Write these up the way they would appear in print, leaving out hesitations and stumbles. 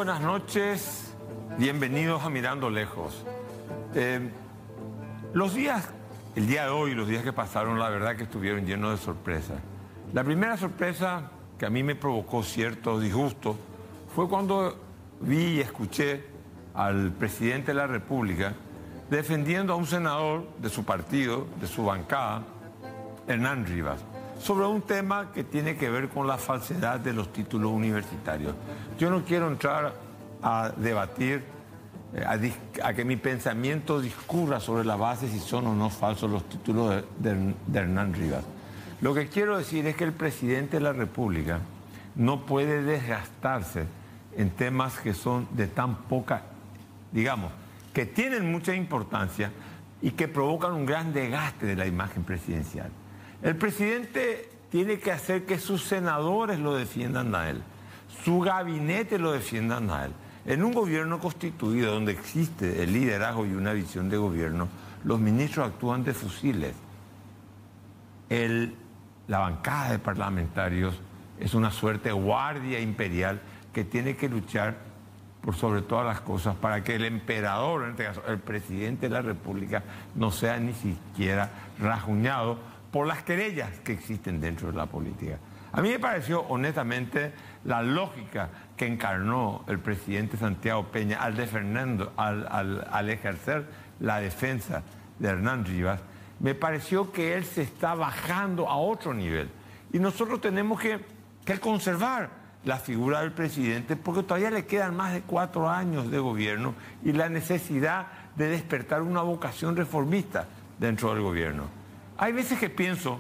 buenas noches, bienvenidos a Mirando Lejos. El día de hoy, los días que pasaron, la verdad que estuvieron llenos de sorpresas. La primera sorpresa que a mí me provocó cierto disgusto fue cuando vi y escuché al presidente de la República defendiendo a un senador de su partido, de su bancada, Hernán Rivas, sobre un tema que tiene que ver con la falsedad de los títulos universitarios. Yo no quiero entrar a debatir, a que mi pensamiento discurra sobre la base si son o no falsos los títulos de Hernán Rivas. Lo que quiero decir es que el presidente de la República no puede desgastarse en temas que son de tan poca, digamos, que tienen mucha importancia y que provocan un gran desgaste de la imagen presidencial. El presidente tiene que hacer que sus senadores lo defiendan a él, su gabinete lo defiendan a él. En un gobierno constituido donde existe el liderazgo y una visión de gobierno, los ministros actúan de fusiles. La bancada de parlamentarios es una suerte de guardia imperial que tiene que luchar por sobre todas las cosas para que el emperador, en este caso el presidente de la República, no sea ni siquiera rajuñado por las querellas que existen dentro de la política. A mí me pareció, honestamente, la lógica que encarnó el presidente Santiago Peña al ejercer la defensa de Hernán Rivas, me pareció que él se está bajando a otro nivel. Y nosotros tenemos que conservar la figura del presidente porque todavía le quedan más de 4 años de gobierno y la necesidad de despertar una vocación reformista dentro del gobierno. Hay veces que pienso,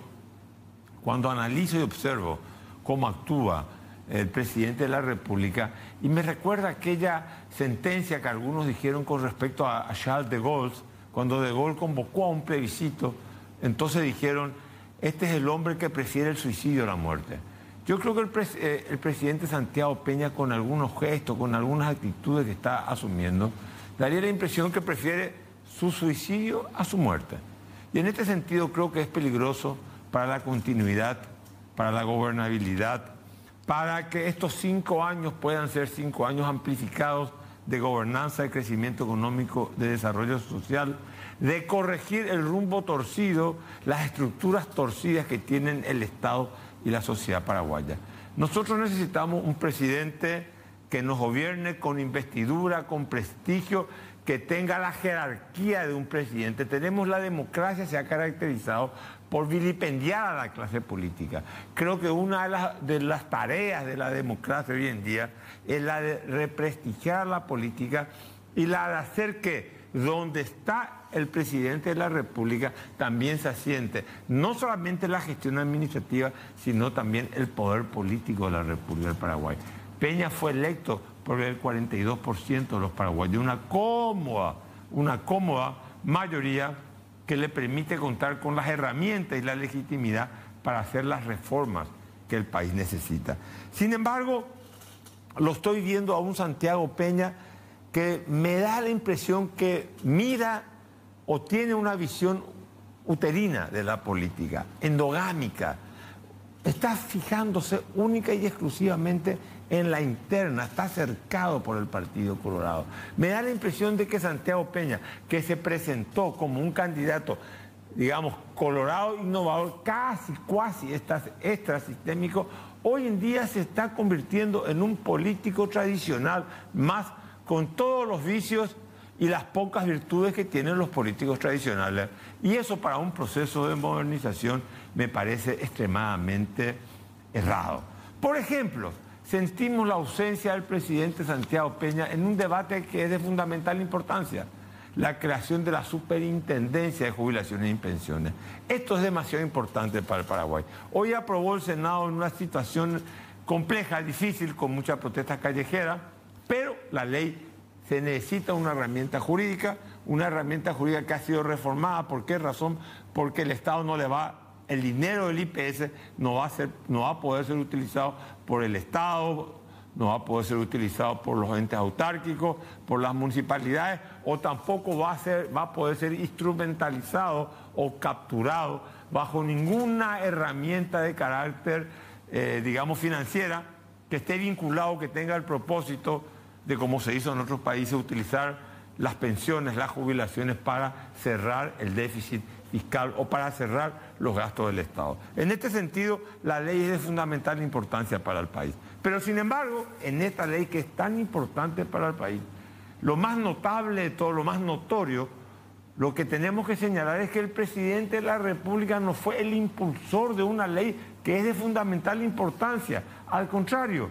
cuando analizo y observo cómo actúa el presidente de la República, y me recuerda aquella sentencia que algunos dijeron con respecto a Charles de Gaulle, cuando de Gaulle convocó a un plebiscito, entonces dijeron, este es el hombre que prefiere el suicidio a la muerte. Yo creo que el presidente Santiago Peña, con algunos gestos, con algunas actitudes que está asumiendo, daría la impresión que prefiere su suicidio a su muerte. Y en este sentido creo que es peligroso para la continuidad, para la gobernabilidad, para que estos 5 años puedan ser 5 años amplificados de gobernanza, de crecimiento económico, de desarrollo social, de corregir el rumbo torcido, las estructuras torcidas que tienen el Estado y la sociedad paraguaya. Nosotros necesitamos un presidente que nos gobierne con investidura, con prestigio, que tenga la jerarquía de un presidente. La democracia se ha caracterizado por vilipendiar a la clase política. Creo que una de las tareas de la democracia hoy en día es la de represtigiar la política y la de hacer que donde está el presidente de la República también se asiente no solamente la gestión administrativa, sino también el poder político de la República del Paraguay. Peña fue electo por el 42% de los paraguayos, una cómoda mayoría que le permite contar con las herramientas y la legitimidad para hacer las reformas que el país necesita. Sin embargo, lo estoy viendo a un Santiago Peña que me da la impresión que mira o tiene una visión uterina de la política, endogámica. Está fijándose única y exclusivamente en la interna, está cercado por el Partido Colorado. Me da la impresión de que Santiago Peña, que se presentó como un candidato, digamos, colorado, innovador, cuasi extrasistémico, hoy en día se está convirtiendo en un político tradicional, más con todos los vicios y las pocas virtudes que tienen los políticos tradicionales. Y eso para un proceso de modernización me parece extremadamente errado. Por ejemplo, sentimos la ausencia del presidente Santiago Peña en un debate que es de fundamental importancia, la creación de la Superintendencia de Jubilaciones y Pensiones. Esto es demasiado importante para el Paraguay. Hoy aprobó el Senado en una situación compleja, difícil, con muchas protestas callejeras, pero la ley se necesita una herramienta jurídica que ha sido reformada. ¿Por qué razón? Porque el Estado el dinero del IPS no va a poder ser utilizado por el Estado, no va a poder ser utilizado por los entes autárquicos, por las municipalidades, o tampoco va a poder ser instrumentalizado o capturado bajo ninguna herramienta de carácter, digamos, financiera, que esté vinculado, que tenga el propósito de cómo se hizo en otros países, utilizar las pensiones, las jubilaciones para cerrar el déficit fiscal o para cerrar los gastos del Estado. En este sentido, la ley es de fundamental importancia para el país. Pero sin embargo, en esta ley que es tan importante para el país, lo más notable de todo, lo más notorio, lo que tenemos que señalar es que el presidente de la República no fue el impulsor de una ley que es de fundamental importancia. Al contrario,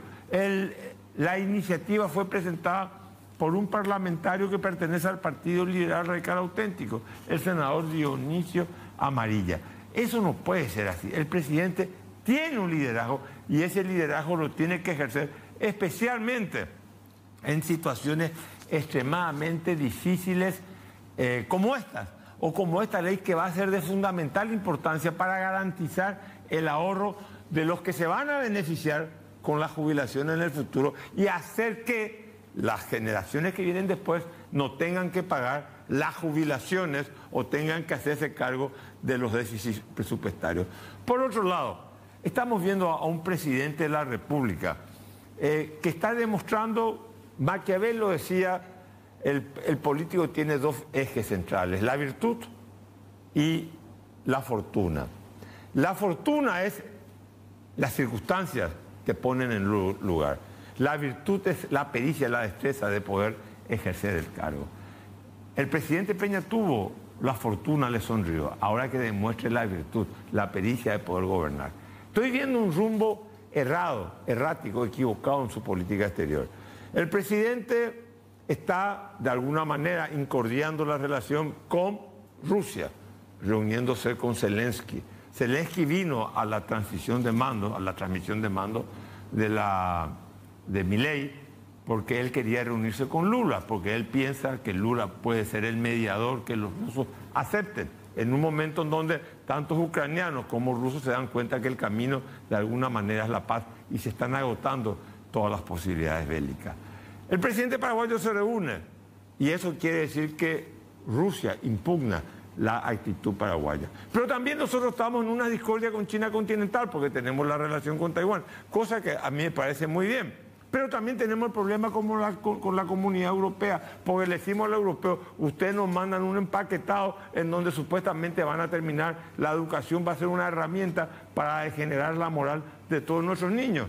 la iniciativa fue presentada por un parlamentario que pertenece al Partido Liberal Radical Auténtico, el senador Dionisio Amarilla. Eso no puede ser así. El presidente tiene un liderazgo y ese liderazgo lo tiene que ejercer especialmente en situaciones extremadamente difíciles como estas, o como esta ley que va a ser de fundamental importancia para garantizar el ahorro de los que se van a beneficiar con la jubilación en el futuro y hacer que las generaciones que vienen después no tengan que pagar las jubilaciones o tengan que hacerse cargo de los déficits presupuestarios. Por otro lado, estamos viendo a un presidente de la República que está demostrando, Maquiavelo lo decía, el político tiene dos ejes centrales, la virtud y la fortuna. La fortuna es las circunstancias que ponen en lugar. La virtud es la pericia, la destreza de poder ejercer el cargo. El presidente Peña tuvo la fortuna, le sonrió. Ahora que demuestre la virtud, la pericia de poder gobernar. Estoy viendo un rumbo errado, errático, equivocado en su política exterior. El presidente está, de alguna manera, incordiando la relación con Rusia, reuniéndose con Zelensky. Zelensky vino a la transición de mando, a la transmisión de mando de Milei, porque él quería reunirse con Lula, porque él piensa que Lula puede ser el mediador que los rusos acepten, en un momento en donde tantos ucranianos como rusos se dan cuenta que el camino de alguna manera es la paz y se están agotando todas las posibilidades bélicas. El presidente paraguayo se reúne y eso quiere decir que Rusia impugna la actitud paraguaya. Pero también nosotros estamos en una discordia con China continental porque tenemos la relación con Taiwán, cosa que a mí me parece muy bien. Pero también tenemos el problema con la comunidad europea, porque le decimos a los europeos, ustedes nos mandan un empaquetado en donde supuestamente van a terminar, la educación va a ser una herramienta para degenerar la moral de todos nuestros niños.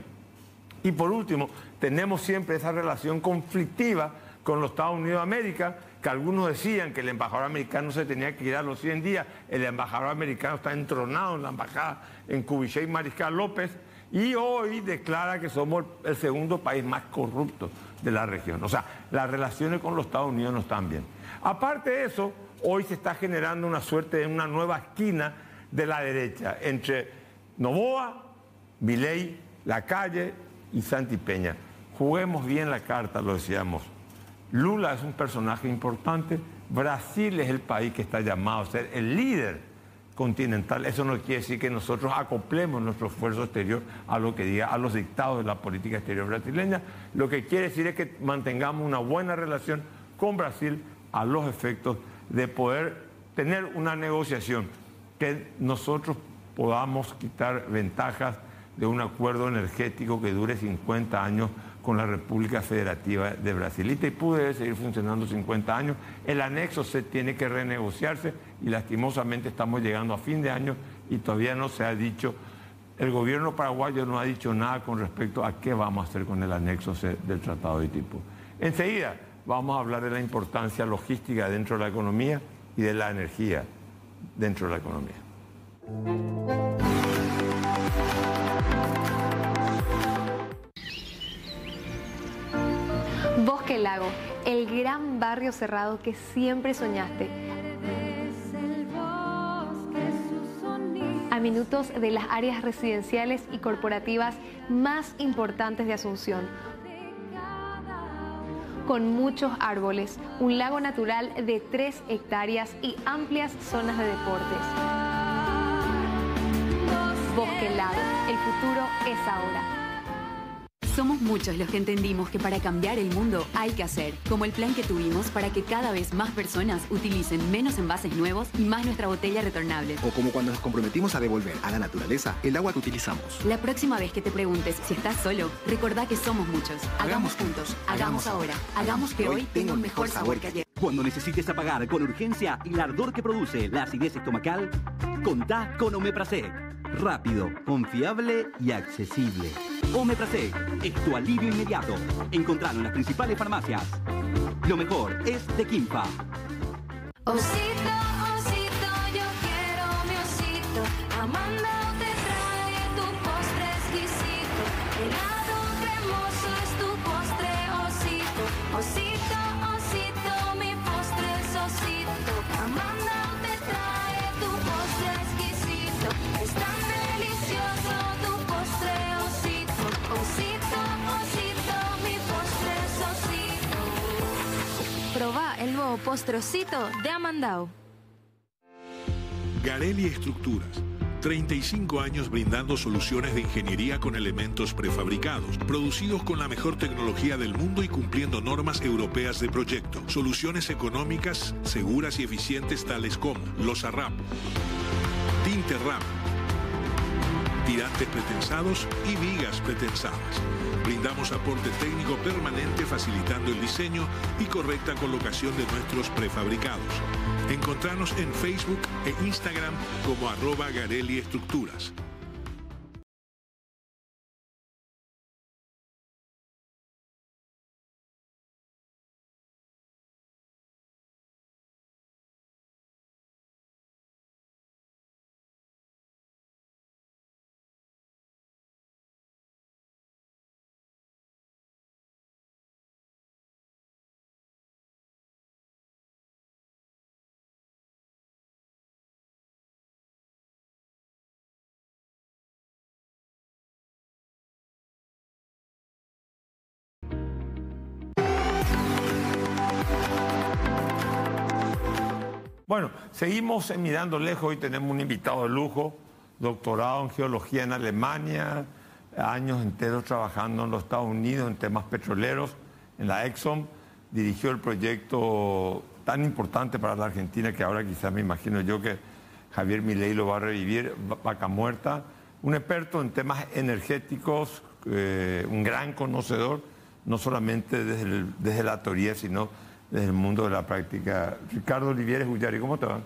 Y por último, tenemos siempre esa relación conflictiva con los Estados Unidos de América, que algunos decían que el embajador americano se tenía que ir a los 100 días, el embajador americano está entronado en la embajada en Cubiché y Mariscal López, y hoy declara que somos el segundo país más corrupto de la región. O sea, las relaciones con los Estados Unidos no están bien. Aparte de eso, hoy se está generando una suerte de una nueva esquina de la derecha entre Noboa, Milei, Lacalle y Santi Peña. Juguemos bien la carta, lo decíamos. Lula es un personaje importante. Brasil es el país que está llamado a ser el líder continental. Eso no quiere decir que nosotros acoplemos nuestro esfuerzo exterior a lo que diga, a los dictados de la política exterior brasileña. Lo que quiere decir es que mantengamos una buena relación con Brasil a los efectos de poder tener una negociación, que nosotros podamos quitar ventajas de un acuerdo energético que dure 50 años con la República Federativa de Brasil. Itaipú debe seguir funcionando 50 años. El anexo C tiene que renegociarse y lastimosamente estamos llegando a fin de año y todavía no se ha dicho, el gobierno paraguayo no ha dicho nada con respecto a qué vamos a hacer con el anexo C del Tratado de Itaipú. Enseguida vamos a hablar de la importancia logística dentro de la economía y de la energía dentro de la economía. Bosque Lago, el gran barrio cerrado que siempre soñaste. A minutos de las áreas residenciales y corporativas más importantes de Asunción. Con muchos árboles, un lago natural de 3 hectáreas y amplias zonas de deportes. Bosque Lago, el futuro es ahora. Somos muchos los que entendimos que para cambiar el mundo hay que hacer, como el plan que tuvimos para que cada vez más personas utilicen menos envases nuevos y más nuestra botella retornable. O como cuando nos comprometimos a devolver a la naturaleza el agua que utilizamos. La próxima vez que te preguntes si estás solo, recordá que somos muchos. Hagamos juntos, hagamos ahora, hagamos que hoy tenga un mejor sabor que ayer. Cuando necesites apagar con urgencia el ardor que produce la acidez estomacal, contá con Omeprazec. Rápido, confiable y accesible. Omeprazec es tu alivio inmediato. Encontralo en las principales farmacias. Lo mejor es de Quimpa. Osito, osito, yo quiero mi osito. Amanda te trae tu postre exquisito. Helado cremoso es tu postre, osito. Osito, osito, mi postre es osito. Amanda te trae tu postre exquisito. Es tan delicioso tu postre, osito. Osito, osito, mi postre es osito. Probá el nuevo postrocito de Amandao. Garelli Estructuras. 35 años brindando soluciones de ingeniería con elementos prefabricados, producidos con la mejor tecnología del mundo y cumpliendo normas europeas de proyecto. Soluciones económicas, seguras y eficientes tales como Losarrap, Tinterrap, tirantes pretensados y vigas pretensadas. Brindamos aporte técnico permanente facilitando el diseño y correcta colocación de nuestros prefabricados. Encontranos en Facebook e Instagram como @Garelli Estructuras. Bueno, seguimos en Mirando Lejos. Hoy tenemos un invitado de lujo, doctorado en geología en Alemania, años enteros trabajando en los Estados Unidos en temas petroleros, en la Exxon. Dirigió el proyecto tan importante para la Argentina que ahora quizás me imagino yo que Javier Milei lo va a revivir, Vaca Muerta. Un experto en temas energéticos, un gran conocedor, no solamente desde la teoría, sino desde el mundo de la práctica. Ricardo Olivieres Ullari, ¿cómo te va?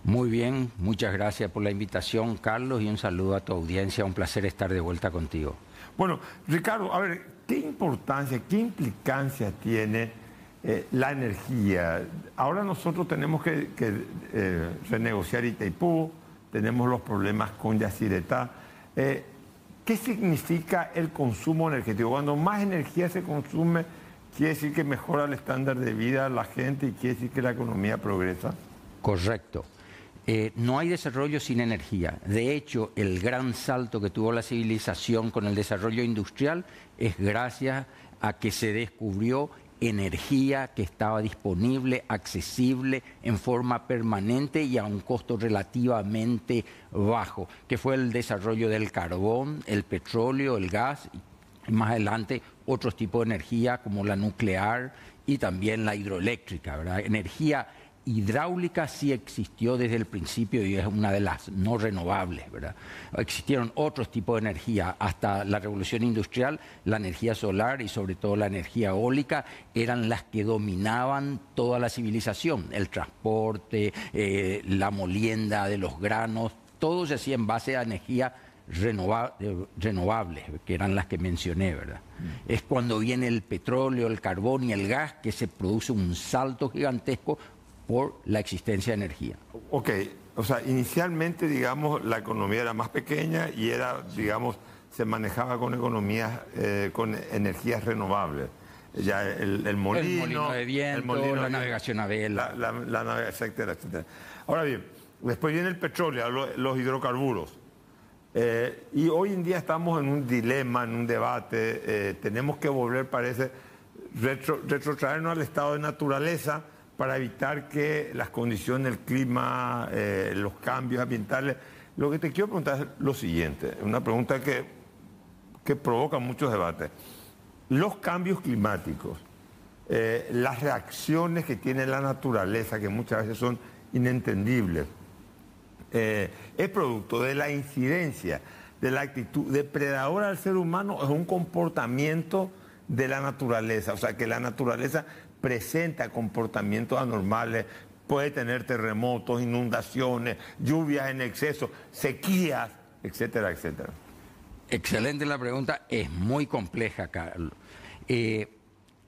Muy bien, muchas gracias por la invitación, Carlos, y un saludo a tu audiencia. Un placer estar de vuelta contigo. Bueno, Ricardo, a ver, ¿qué importancia, qué implicancia tiene la energía? Ahora nosotros tenemos que renegociar Itaipú, tenemos los problemas con Yacyretá. ¿Qué significa el consumo energético? Cuando más energía se consume, ¿quiere decir que mejora el estándar de vida de la gente y quiere decir que la economía progresa? Correcto. No hay desarrollo sin energía. De hecho, el gran salto que tuvo la civilización con el desarrollo industrial es gracias a que se descubrió energía que estaba disponible, accesible, en forma permanente y a un costo relativamente bajo, que fue el desarrollo del carbón, el petróleo, el gas y más adelante otros tipos de energía como la nuclear y también la hidroeléctrica, ¿verdad? Energía hidráulica sí existió desde el principio y es una de las no renovables, ¿verdad? Existieron otros tipos de energía. Hasta la revolución industrial, la energía solar y sobre todo la energía eólica eran las que dominaban toda la civilización. El transporte, la molienda de los granos, todo se hacía en base a energía renovables, que eran las que mencioné, ¿verdad? Es cuando viene el petróleo, el carbón y el gas que se produce un salto gigantesco por la existencia de energía. Ok, o sea, inicialmente, digamos, la economía era más pequeña y era, digamos, se manejaba con economías, con energías renovables. Ya el molino de viento, la navegación a vela. La navegación, etcétera, etcétera. Ahora bien, después viene el petróleo, los hidrocarburos. Y hoy en día estamos en un dilema, en un debate. Tenemos que volver, parece, retrotraernos al estado de naturaleza para evitar que las condiciones del clima, los cambios ambientales. Lo que te quiero preguntar es lo siguiente, una pregunta que que provocan muchos debates. Los cambios climáticos, las reacciones que tiene la naturaleza, que muchas veces son inentendibles, es producto de la incidencia, de la actitud depredadora del ser humano, es un comportamiento de la naturaleza. O sea, que la naturaleza presenta comportamientos anormales, puede tener terremotos, inundaciones, lluvias en exceso, sequías, etcétera, etcétera. Excelente la pregunta, es muy compleja, Carlos.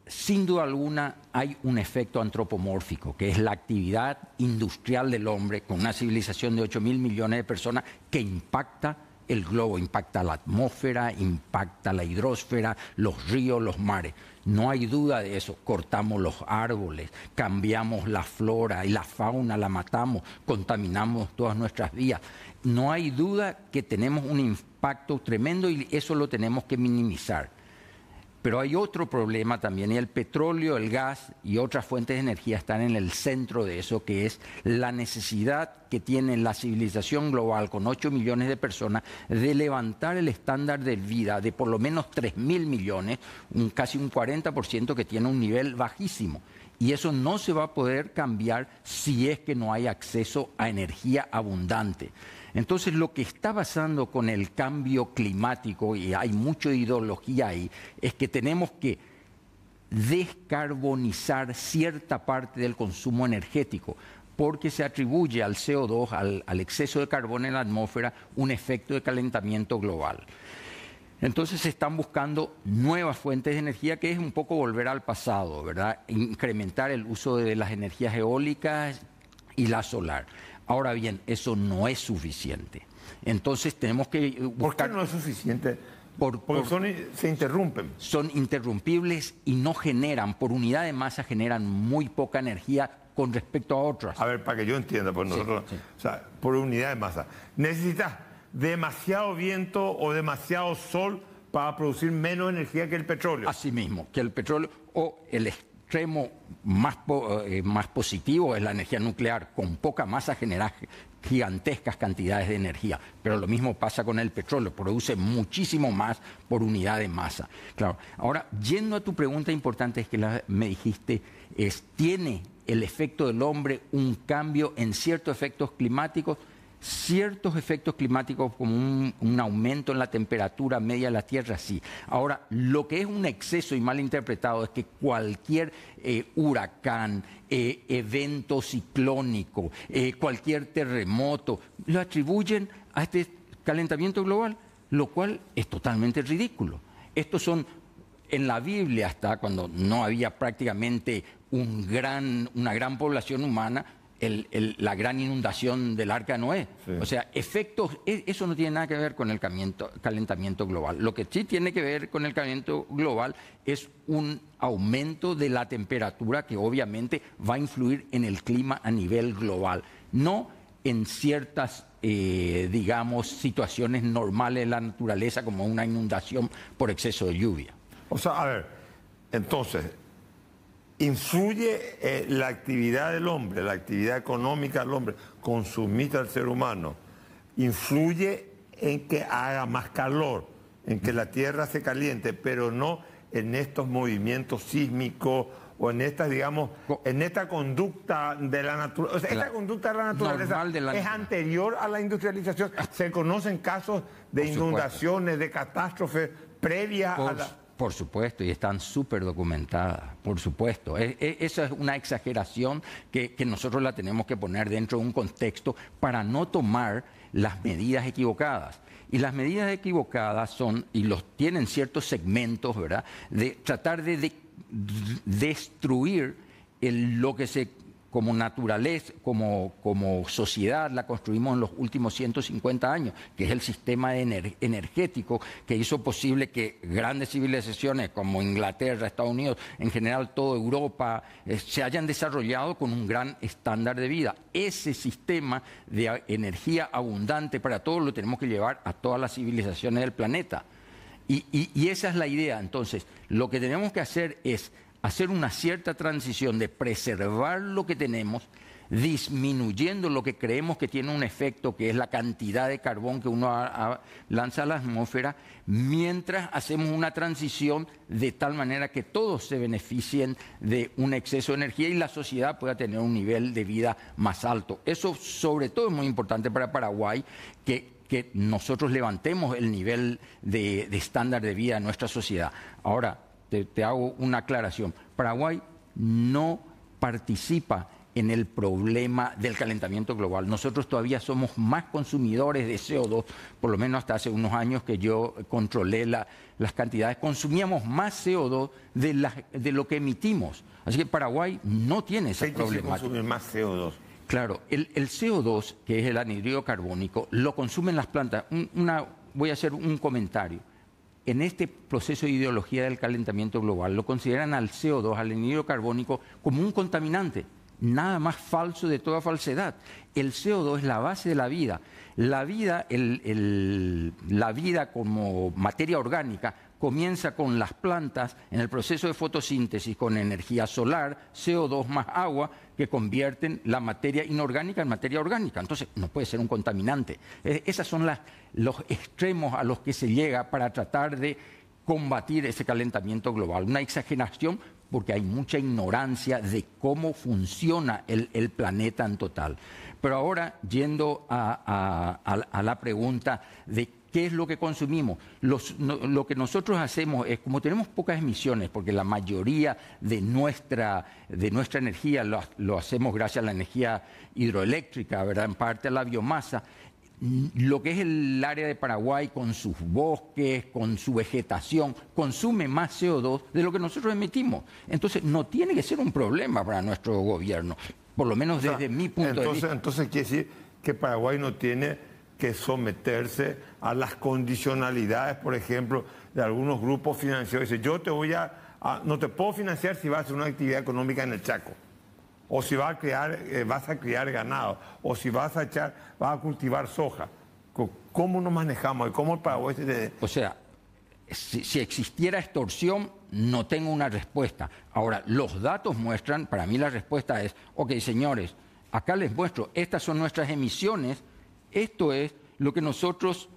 Sin duda alguna hay un efecto antropomórfico, que es la actividad industrial del hombre con una civilización de 8.000 millones de personas que impacta el globo, impacta la atmósfera, impacta la hidrosfera, los ríos, los mares. No hay duda de eso. Cortamos los árboles, cambiamos la flora y la fauna, la matamos, contaminamos todas nuestras vías. No hay duda que tenemos un impacto tremendo y eso lo tenemos que minimizar. Pero hay otro problema también, y el petróleo, el gas y otras fuentes de energía están en el centro de eso, que es la necesidad que tiene la civilización global con 8 millones de personas de levantar el estándar de vida de por lo menos 3.000 millones, casi un 40% que tiene un nivel bajísimo. Y eso no se va a poder cambiar si es que no hay acceso a energía abundante. Entonces, lo que está pasando con el cambio climático, y hay mucha ideología ahí, es que tenemos que descarbonizar cierta parte del consumo energético, porque se atribuye al CO2, al exceso de carbono en la atmósfera, un efecto de calentamiento global. Entonces se están buscando nuevas fuentes de energía, que es un poco volver al pasado, ¿verdad? Incrementar el uso de las energías eólicas y la solar. Ahora bien, eso no es suficiente. Entonces tenemos que buscar... ¿Por qué no es suficiente? Porque se interrumpen. Son interrumpibles y no generan, por unidad de masa, generan muy poca energía con respecto a otras. A ver, para que yo entienda, pues nosotros, sí. O sea, por unidad de masa. Necesitas demasiado viento o demasiado sol para producir menos energía que el petróleo. Así mismo, que el petróleo o el extremo más positivo es la energía nuclear. Con poca masa genera gigantescas cantidades de energía, pero lo mismo pasa con el petróleo, produce muchísimo más por unidad de masa. Claro. Ahora, yendo a tu pregunta importante, es que me dijiste, ¿tiene el efecto del hombre un cambio en ciertos efectos climáticos? Ciertos efectos climáticos como un aumento en la temperatura media de la Tierra, sí. Ahora, lo que es un exceso y mal interpretado es que cualquier huracán, evento ciclónico, cualquier terremoto, lo atribuyen a este calentamiento global, lo cual es totalmente ridículo. Estos son, en la Biblia, hasta cuando no había prácticamente una gran población humana, la gran inundación del Arca de Noé. Sí. O sea, efectos, eso no tiene nada que ver con el calentamiento global. Lo que sí tiene que ver con el calentamiento global es un aumento de la temperatura que obviamente va a influir en el clima a nivel global, no en ciertas, digamos, situaciones normales de la naturaleza como una inundación por exceso de lluvia. O sea, a ver, entonces... ¿influye la actividad del hombre, la actividad económica del hombre, consumista del ser humano, influye en que haga más calor, en que la tierra se caliente, pero no en estos movimientos sísmicos o en esta, digamos, en esta conducta de la naturaleza? O sea, esta conducta de la naturaleza es anterior a la industrialización. Se conocen casos de inundaciones, de catástrofes previas a la... Por supuesto, y están súper documentadas, por supuesto. Esa es una exageración que nosotros la tenemos que poner dentro de un contexto para no tomar las medidas equivocadas. Y las medidas equivocadas son, y los tienen ciertos segmentos, ¿verdad?, de tratar de destruir lo que se... como naturaleza, como sociedad, la construimos en los últimos 150 años, que es el sistema energético que hizo posible que grandes civilizaciones como Inglaterra, Estados Unidos, en general toda Europa, se hayan desarrollado con un gran estándar de vida. Ese sistema de energía abundante para todos lo tenemos que llevar a todas las civilizaciones del planeta. Y esa es la idea. Entonces, lo que tenemos que hacer es hacer una cierta transición de preservar lo que tenemos, disminuyendo lo que creemos que tiene un efecto, que es la cantidad de carbón que uno lanza a la atmósfera, mientras hacemos una transición de tal manera que todos se beneficien de un exceso de energía y la sociedad pueda tener un nivel de vida más alto. Eso sobre todo es muy importante para Paraguay, que nosotros levantemos el nivel de estándar de vida de nuestra sociedad. Ahora, te hago una aclaración. Paraguay no participa en el problema del calentamiento global. Nosotros todavía somos más consumidores de CO2, por lo menos hasta hace unos años que yo controlé las cantidades. Consumíamos más CO2 de lo que emitimos. Así que Paraguay no tiene esa problemática. Consumir más CO2. Claro, el CO2, que es el anhídrido carbónico, lo consumen las plantas. Voy a hacer un comentario. En este proceso de ideología del calentamiento global, lo consideran al CO2, al anhídrido carbónico, como un contaminante. Nada más falso de toda falsedad. El CO2 es la base de la vida. La vida, la vida como materia orgánica comienza con las plantas en el proceso de fotosíntesis con energía solar, CO2 más agua, que convierten la materia inorgánica en materia orgánica. Entonces, no puede ser un contaminante. Esos son los extremos a los que se llega para tratar de combatir ese calentamiento global. Una exageración porque hay mucha ignorancia de cómo funciona el planeta en total. Pero ahora, yendo a la pregunta de qué es lo que consumimos, lo que nosotros hacemos es, como tenemos pocas emisiones, porque la mayoría de nuestra energía lo hacemos gracias a la energía hidroeléctrica, ¿verdad? En parte a la biomasa. Lo que es el área de Paraguay, con sus bosques, con su vegetación, consume más CO2 de lo que nosotros emitimos. Entonces, no tiene que ser un problema para nuestro gobierno, por lo menos desde mi punto de vista. Entonces, quiere decir que Paraguay no tiene que someterse a las condicionalidades, por ejemplo, de algunos grupos financieros. Dice, yo no te puedo financiar si vas a hacer una actividad económica en el Chaco. O si vas a criar ganado, o si vas a cultivar soja. ¿Cómo nos manejamos? ¿Cómo el Paraguay se... O sea, si existiera extorsión, no tengo una respuesta. Ahora, los datos muestran, para mí la respuesta es, ok, señores, acá les muestro, estas son nuestras emisiones, esto es lo que nosotros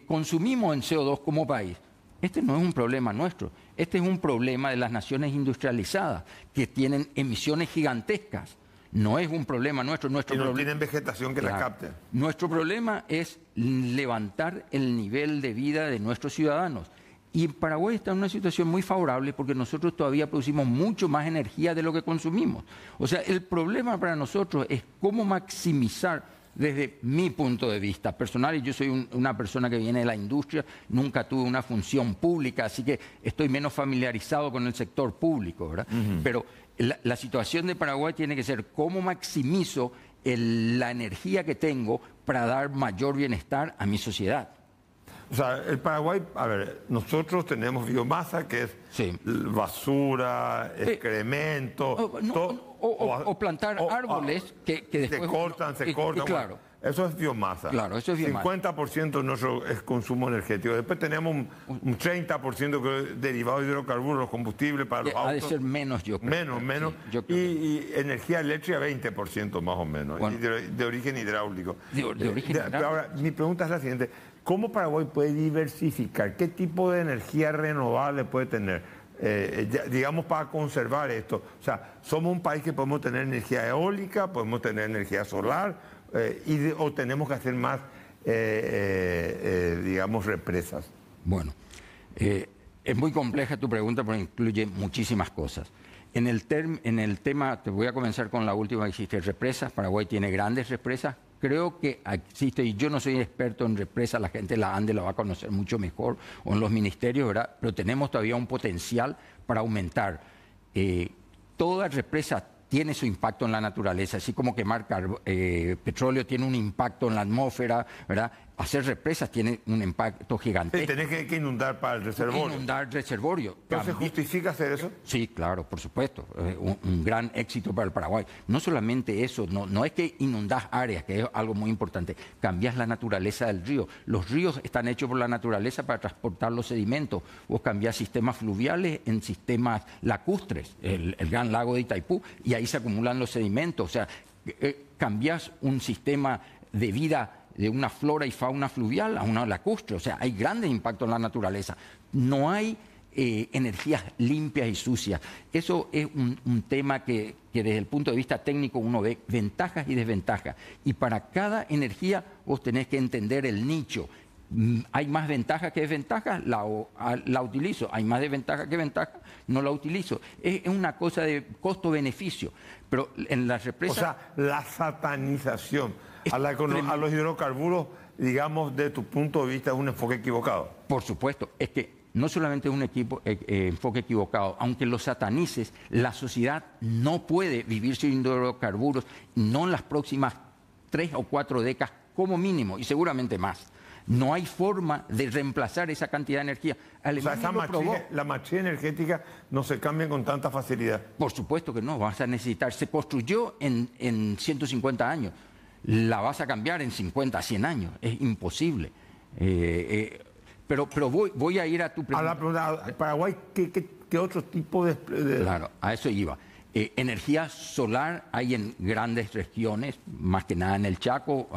consumimos en CO2 como país. Este no es un problema nuestro, este es un problema de las naciones industrializadas que tienen emisiones gigantescas. No es un problema nuestro. Y no tienen vegetación que la capte. Nuestro problema es levantar el nivel de vida de nuestros ciudadanos. Y Paraguay está en una situación muy favorable porque nosotros todavía producimos mucho más energía de lo que consumimos. O sea, el problema para nosotros es cómo maximizar. Desde mi punto de vista personal, y yo soy una persona que viene de la industria, nunca tuve una función pública, así que estoy menos familiarizado con el sector público, ¿verdad? Pero la situación de Paraguay tiene que ser cómo maximizo la energía que tengo para dar mayor bienestar a mi sociedad. O sea, el Paraguay, a ver, nosotros tenemos biomasa que es basura, excremento... O plantar árboles que después... Se cortan. Claro. Eso es biomasa. Claro, eso es biomasa. 50% de nuestro es consumo energético. Después tenemos un 30% que es derivado de hidrocarburos, los combustibles para los autos. Ha de ser menos, yo creo. Menos. Sí, yo creo y energía eléctrica 20% más o menos, bueno, de origen hidráulico. De origen hidráulico. Ahora, mi pregunta es la siguiente. ¿Cómo Paraguay puede diversificar? ¿Qué tipo de energía renovable puede tener? Digamos, para conservar esto. O sea, somos un país que podemos tener energía eólica, podemos tener energía solar, o tenemos que hacer más, digamos, represas. Bueno, es muy compleja tu pregunta porque incluye muchísimas cosas. En el tema, te voy a comenzar con la última que hiciste, represas. Paraguay tiene grandes represas. Creo que existe, y yo no soy experto en represas, la gente de la ANDE la va a conocer mucho mejor, o en los ministerios, ¿verdad? Pero tenemos todavía un potencial para aumentar. Toda represa tiene su impacto en la naturaleza, así como quemar petróleo tiene un impacto en la atmósfera, ¿verdad? Hacer represas tiene un impacto gigantesco. Tenés que inundar para el reservorio. Inundar reservorio. ¿Entonces justifica hacer eso? Sí, claro, por supuesto. Un gran éxito para el Paraguay. No solamente eso, no es que inundás áreas, que es algo muy importante. Cambias la naturaleza del río. Los ríos están hechos por la naturaleza para transportar los sedimentos. Vos cambiás sistemas fluviales en sistemas lacustres, el gran lago de Itaipú, y ahí se acumulan los sedimentos. O sea, cambias un sistema de vida de una flora y fauna fluvial a una lacustre. O sea, hay grandes impactos en la naturaleza. No hay energías limpias y sucias. Eso es un tema que desde el punto de vista técnico uno ve ventajas y desventajas. Y para cada energía vos tenés que entender el nicho. Hay más ventajas que desventajas, la utilizo. Hay más desventajas que ventajas, no la utilizo. Es una cosa de costo-beneficio. Pero en las represas... O sea, la satanización a los hidrocarburos, digamos, de tu punto de vista, es un enfoque equivocado. Por supuesto, es que no solamente es un enfoque equivocado, aunque lo satanices, la sociedad no puede vivir sin hidrocarburos, no en las próximas 3 o 4 décadas como mínimo, y seguramente más. No hay forma de reemplazar esa cantidad de energía. Alemania la matriz energética no se cambia con tanta facilidad. Por supuesto que no, vas a necesitar. Se construyó en 150 años, la vas a cambiar en 50, 100 años. Es imposible. Pero voy a ir a tu pregunta. A la pregunta, Paraguay, ¿qué otro tipo de...? Claro, a eso iba. Energía solar hay en grandes regiones, más que nada en el Chaco.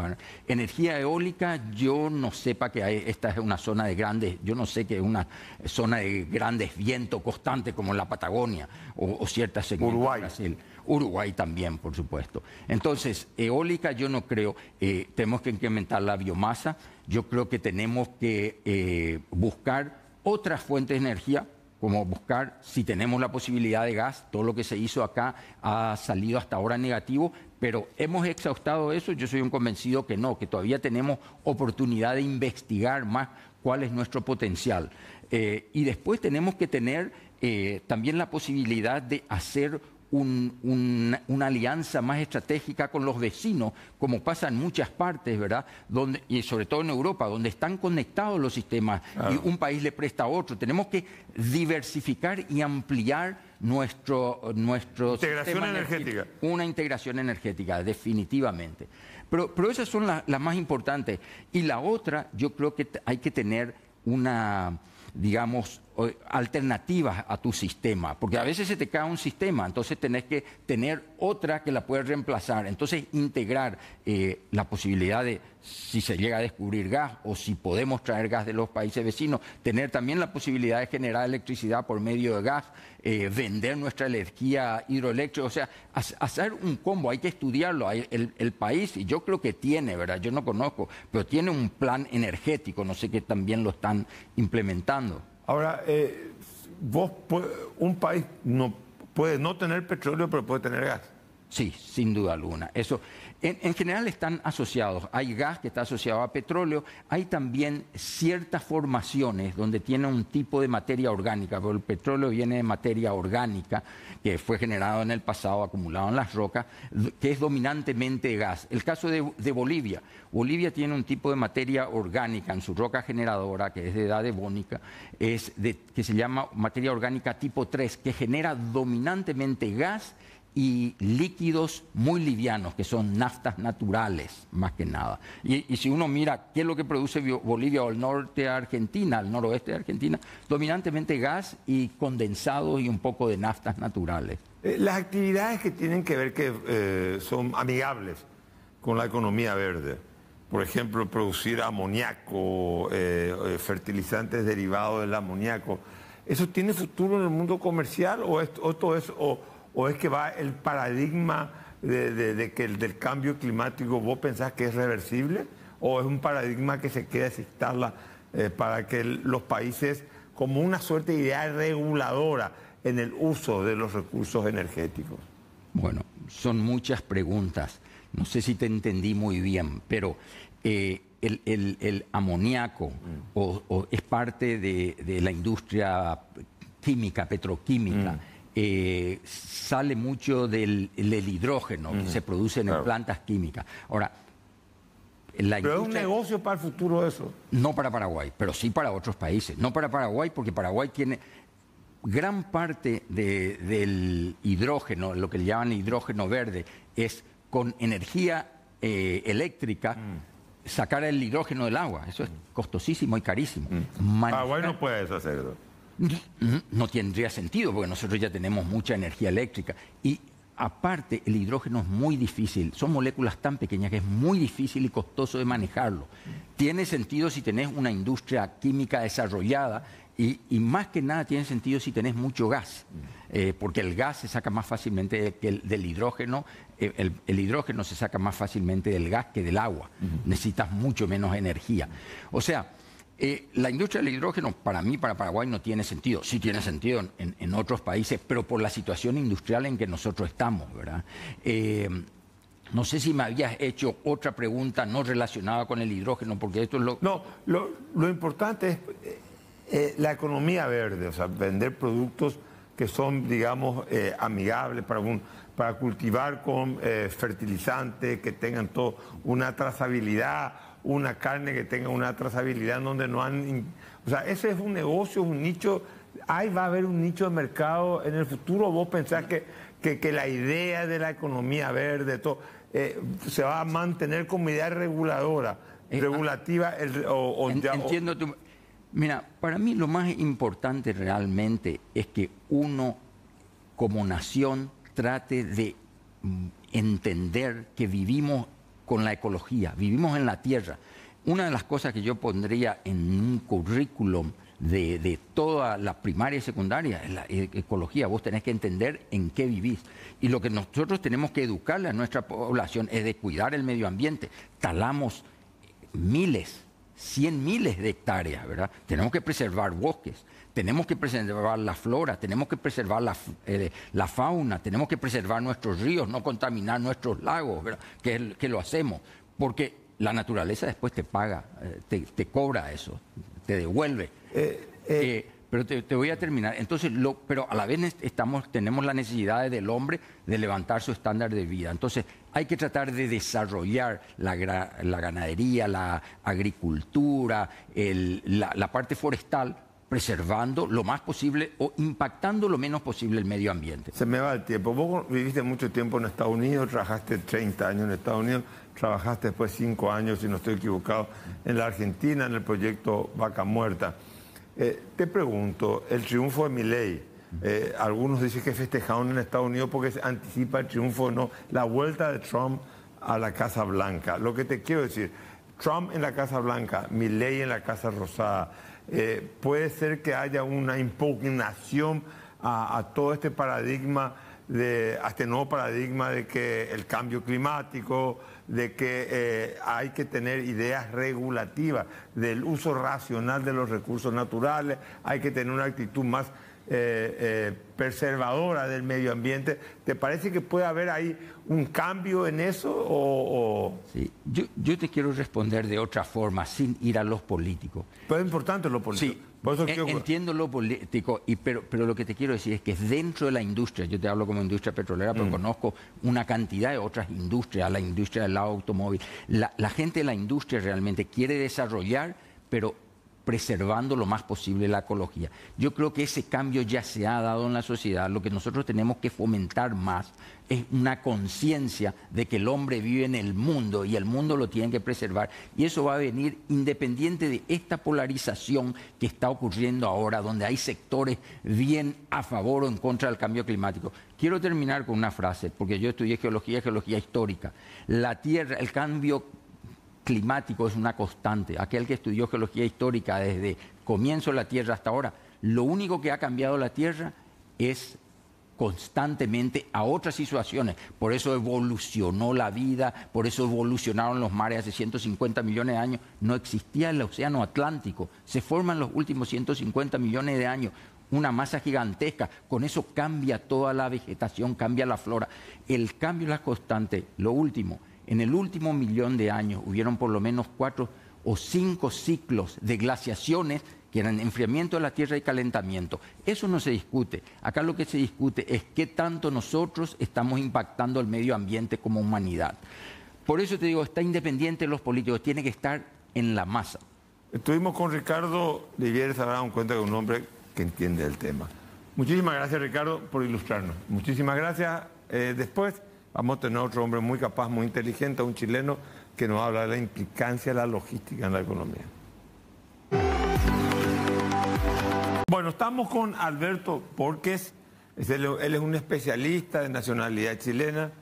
Energía eólica, yo no sepa que esta es una zona de grandes, yo no sé que es una zona de grandes vientos constantes como en la Patagonia o ciertas segmentos de Brasil. Uruguay también, por supuesto. Entonces, eólica yo no creo. Tenemos que incrementar la biomasa. Yo creo que tenemos que buscar otras fuentes de energía, como buscar, si tenemos la posibilidad de gas. Todo lo que se hizo acá ha salido hasta ahora negativo, pero ¿hemos exhaustado eso? Yo soy un convencido que no, que todavía tenemos oportunidad de investigar más cuál es nuestro potencial. Y después tenemos que tener también la posibilidad de hacer una alianza más estratégica con los vecinos, como pasa en muchas partes, ¿verdad? Y sobre todo en Europa, donde están conectados los sistemas y un país le presta a otro. Tenemos que diversificar y ampliar nuestro integración energética. Una integración energética, definitivamente. Pero esas son las más importantes. Y la otra, yo creo que hay que tener digamos, alternativas a tu sistema, porque a veces se te cae un sistema, entonces tenés que tener otra que la puedes reemplazar. Entonces integrar la posibilidad de, si se llega a descubrir gas o si podemos traer gas de los países vecinos, tener también la posibilidad de generar electricidad por medio de gas, vender nuestra energía hidroeléctrica, o sea, hacer un combo. Hay que estudiarlo. El país, y yo creo que tiene, ¿verdad? Yo no conozco, pero tiene un plan energético, no sé que también lo están implementando. Ahora, un país puede no tener petróleo, pero puede tener gas. Sí, sin duda alguna. Eso, en general están asociados. Hay gas que está asociado a petróleo. Hay también ciertas formaciones donde tiene un tipo de materia orgánica, pero el petróleo viene de materia orgánica que fue generado en el pasado, acumulado en las rocas, que es dominantemente gas. El caso de Bolivia. Bolivia tiene un tipo de materia orgánica en su roca generadora, que es de edad devónica, que se llama materia orgánica tipo 3, que genera dominantemente gas y líquidos muy livianos, que son naftas naturales, más que nada. Y si uno mira qué es lo que produce Bolivia o el norte de Argentina, el noroeste de Argentina, dominantemente gas y condensados y un poco de naftas naturales. Las actividades que tienen que ver que son amigables con la economía verde, por ejemplo, producir amoníaco, fertilizantes derivados del amoníaco, ¿eso tiene futuro en el mundo comercial o es que va el paradigma del cambio climático, vos pensás que es reversible? ¿O es un paradigma que se queda, se instala para que los países, como una suerte de idea reguladora en el uso de los recursos energéticos? Bueno, son muchas preguntas. No sé si te entendí muy bien, pero el amoníaco es parte de la industria química, petroquímica. Sale mucho del hidrógeno que se produce en plantas químicas. Ahora, pero es un negocio para el futuro eso. No para Paraguay, pero sí para otros países. No para Paraguay, porque Paraguay tiene gran parte del hidrógeno, lo que le llaman hidrógeno verde, es con energía eléctrica sacar el hidrógeno del agua. Eso es costosísimo y carísimo. Paraguay no puede eso hacerlo. No tendría sentido, porque nosotros ya tenemos mucha energía eléctrica. Y aparte, el hidrógeno es muy difícil. Son moléculas tan pequeñas que es muy difícil y costoso de manejarlo. Tiene sentido si tenés una industria química desarrollada y más que nada tiene sentido si tenés mucho gas, porque el gas se saca más fácilmente del hidrógeno. El hidrógeno se saca más fácilmente del gas que del agua. Necesitas mucho menos energía. O sea, la industria del hidrógeno para mí, para Paraguay, no tiene sentido. Sí tiene sentido en otros países, pero por la situación industrial en que nosotros estamos, ¿verdad? No sé si me habías hecho otra pregunta no relacionada con el hidrógeno, porque esto es lo... No, lo importante es la economía verde, o sea, vender productos que son, digamos, amigables para cultivar con fertilizantes, que tengan todo una trazabilidad, una carne que tenga una trazabilidad en donde no han... O sea, ese es un negocio, un nicho. Ahí va a haber un nicho de mercado en el futuro. ¿Vos pensás que la idea de la economía verde todo, se va a mantener como idea reguladora, regulativa? Entiendo tu... Mira, para mí lo más importante realmente es que uno como nación trate de entender que vivimos con la ecología, vivimos en la tierra. Una de las cosas que yo pondría en un currículum de toda la primaria y secundaria es la ecología. Vos tenés que entender en qué vivís. Y lo que nosotros tenemos que educarle a nuestra población es de cuidar el medio ambiente. Talamos miles, 100 miles de hectáreas, ¿verdad? Tenemos que preservar bosques, tenemos que preservar la flora, tenemos que preservar la fauna, tenemos que preservar nuestros ríos, no contaminar nuestros lagos, ¿verdad? Que lo hacemos, porque la naturaleza después te paga, te cobra eso, te devuelve. Pero te voy a terminar. Entonces, pero a la vez tenemos la necesidad del hombre de levantar su estándar de vida. Entonces, hay que tratar de desarrollar la ganadería, la agricultura, la parte forestal, preservando lo más posible o impactando lo menos posible el medio ambiente. Se me va el tiempo. Vos viviste mucho tiempo en Estados Unidos, trabajaste 30 años en Estados Unidos, trabajaste después 5 años, si no estoy equivocado, en la Argentina, en el proyecto Vaca Muerta. Te pregunto, el triunfo de Milei, algunos dicen que festejaron en Estados Unidos porque se anticipa el triunfo, no, la vuelta de Trump a la Casa Blanca. Lo que te quiero decir, Trump en la Casa Blanca, Milei en la Casa Rosada, puede ser que haya una impugnación a todo este paradigma, a este nuevo paradigma de que el cambio climático, de que hay que tener ideas regulativas del uso racional de los recursos naturales, hay que tener una actitud más preservadora del medio ambiente. ¿Te parece que puede haber ahí un cambio en eso? Sí. Yo te quiero responder de otra forma, sin ir a los políticos. Pero es importante lo político. Sí. Entiendo lo político, pero lo que te quiero decir es que dentro de la industria, yo te hablo como industria petrolera, pero conozco una cantidad de otras industrias, la industria del automóvil. La gente de la industria realmente quiere desarrollar, pero preservando lo más posible la ecología. Yo creo que ese cambio ya se ha dado en la sociedad. Lo que nosotros tenemos que fomentar más es una conciencia de que el hombre vive en el mundo y el mundo lo tiene que preservar. Y eso va a venir independiente de esta polarización que está ocurriendo ahora, donde hay sectores bien a favor o en contra del cambio climático. Quiero terminar con una frase, porque yo estudié geología histórica. La Tierra, el cambio climático es una constante. Aquel que estudió geología histórica desde comienzo de la Tierra hasta ahora, lo único que ha cambiado la Tierra es constantemente a otras situaciones. Por eso evolucionó la vida, por eso evolucionaron los mares hace 150 millones de años. No existía el océano Atlántico. Se forma en los últimos 150 millones de años una masa gigantesca. Con eso cambia toda la vegetación, cambia la flora. El cambio es la constante. Lo último, en el último 1.000.000 de años hubieron por lo menos 4 o 5 ciclos de glaciaciones que eran enfriamiento de la Tierra y calentamiento. Eso no se discute. Acá lo que se discute es qué tanto nosotros estamos impactando el medio ambiente como humanidad. Por eso te digo, está independiente de los políticos, tiene que estar en la masa. Estuvimos con Ricardo Livieres, habrá un cuenta de un hombre que entiende el tema. Muchísimas gracias, Ricardo, por ilustrarnos. Muchísimas gracias. Después vamos a tener otro hombre muy capaz, muy inteligente, un chileno que nos habla de la implicancia de la logística en la economía. Bueno, estamos con Alberto Porques, Él es un especialista de nacionalidad chilena,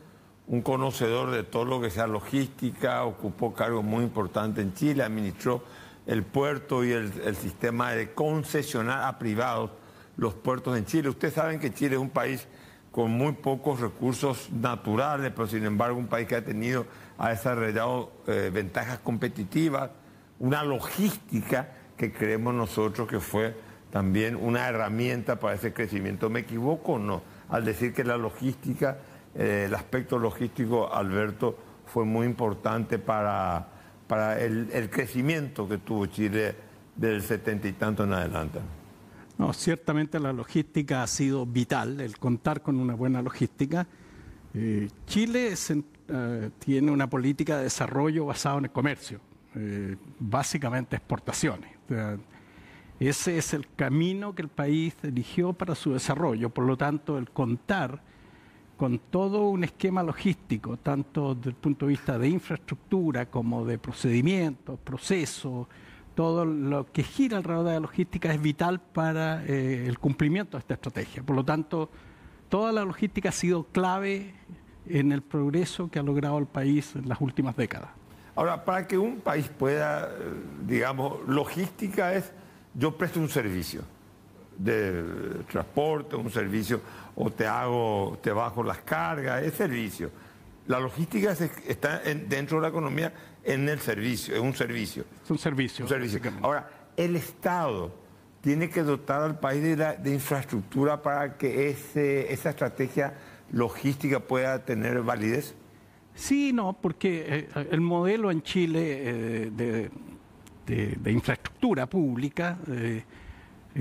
un conocedor de todo lo que sea logística, ocupó cargos muy importantes en Chile, administró el puerto y el sistema de concesionar a privados los puertos en Chile. Ustedes saben que Chile es un país con muy pocos recursos naturales, pero sin embargo un país que ha desarrollado ventajas competitivas, una logística que creemos nosotros que fue también una herramienta para ese crecimiento. ¿Me equivoco o no al decir que la logística, el aspecto logístico, Alberto, fue muy importante para el crecimiento que tuvo Chile del 70 y tanto en adelante? No, ciertamente la logística ha sido vital, el contar con una buena logística. Chile tiene una política de desarrollo basada en el comercio, básicamente exportaciones. O sea, ese es el camino que el país eligió para su desarrollo. Por lo tanto, el contar con todo un esquema logístico, tanto desde el punto de vista de infraestructura como de procedimientos, procesos, todo lo que gira alrededor de la logística es vital para el cumplimiento de esta estrategia. Por lo tanto, toda la logística ha sido clave en el progreso que ha logrado el país en las últimas décadas. Ahora, para que un país pueda, digamos, logística es, yo presto un servicio de transporte, un servicio, o te bajo las cargas, es servicio. La logística está dentro de la economía en el servicio, es un servicio. Es un servicio. Un servicio. Ahora, el Estado tiene que dotar al país de infraestructura para que esa estrategia logística pueda tener validez. Sí, no, porque el modelo en Chile de infraestructura pública